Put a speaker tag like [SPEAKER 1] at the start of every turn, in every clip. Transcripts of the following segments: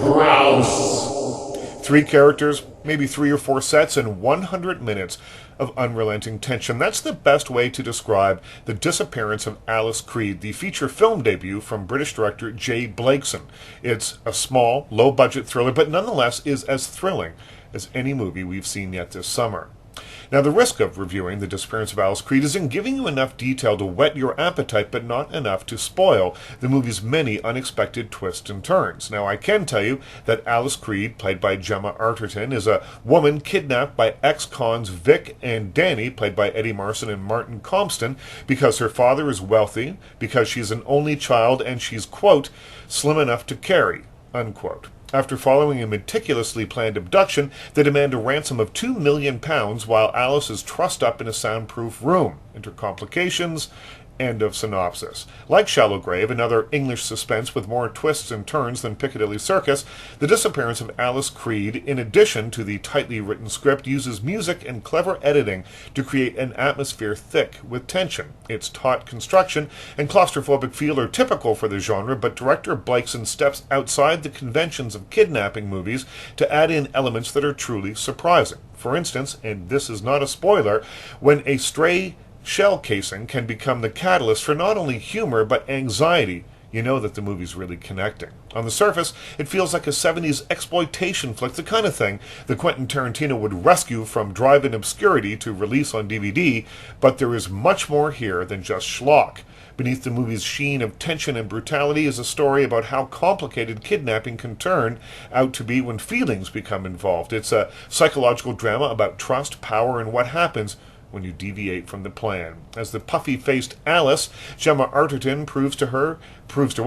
[SPEAKER 1] Crouse. 3 characters, maybe 3 or 4 sets, and 100 minutes of unrelenting tension. That's the best way to describe The Disappearance of Alice Creed, the feature film debut from British director Jay Blakeson. It's a small, low-budget thriller, but nonetheless is as thrilling as any movie we've seen yet this summer. Now, the risk of reviewing The Disappearance of Alice Creed is in giving you enough detail to whet your appetite, but not enough to spoil the movie's many unexpected twists and turns. Now, I can tell you that Alice Creed, played by Gemma Arterton, is a woman kidnapped by ex-cons Vic and Danny, played by Eddie Marsan and Martin Compston, because her father is wealthy, because she's an only child, and she's, quote, slim enough to carry, unquote. After following a meticulously planned abduction, they demand a ransom of £2 million while Alice is trussed up in a soundproof room. Enter complications. End of synopsis. Like Shallow Grave, another English suspense with more twists and turns than Piccadilly Circus, The Disappearance of Alice Creed, in addition to the tightly written script, uses music and clever editing to create an atmosphere thick with tension. Its taut construction and claustrophobic feel are typical for the genre, but director Blakeson steps outside the conventions of kidnapping movies to add in elements that are truly surprising. For instance, and this is not a spoiler, when a stray shell casing can become the catalyst for not only humor but anxiety, you know that the movie's really connecting. On the surface, it feels like a 70s exploitation flick, the kind of thing that Quentin Tarantino would rescue from drive-in obscurity to release on DVD, but there is much more here than just schlock. Beneath the movie's sheen of tension and brutality is a story about how complicated kidnapping can turn out to be when feelings become involved. It's a psychological drama about trust, power, and what happens when you deviate from the plan. As the puffy-faced Alice, Gemma Arterton proves to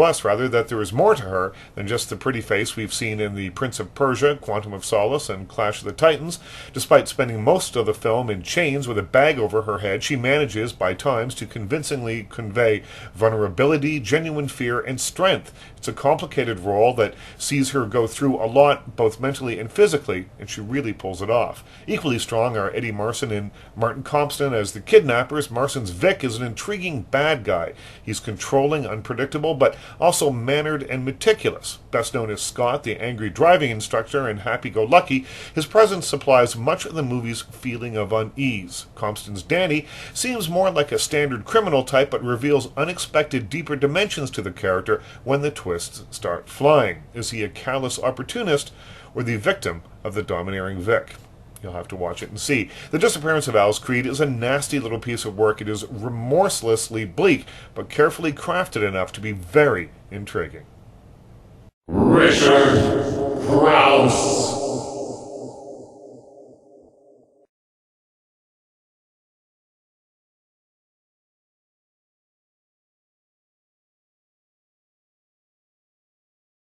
[SPEAKER 1] us that there is more to her than just the pretty face we've seen in The Prince of Persia, Quantum of Solace, and Clash of the Titans. Despite spending most of the film in chains with a bag over her head, she manages, by times, to convincingly convey vulnerability, genuine fear, and strength. It's a complicated role that sees her go through a lot, both mentally and physically, and she really pulls it off. Equally strong are Eddie Marsan and Martin Compston as the kidnappers. Marsan's Vic is an intriguing bad guy. He's controlling, unpredictable, but also mannered and meticulous. Best known as Scott, the angry driving instructor, and Happy-Go-Lucky, his presence supplies much of the movie's feeling of unease. Compston's Danny seems more like a standard criminal type, but reveals unexpected, deeper dimensions to the character when the twists start flying. Is he a callous opportunist or the victim of the domineering Vic? You'll have to watch it and see. The Disappearance of Alice Creed is a nasty little piece of work. It is remorselessly bleak, but carefully crafted enough to be very intriguing.
[SPEAKER 2] Richard Crouse.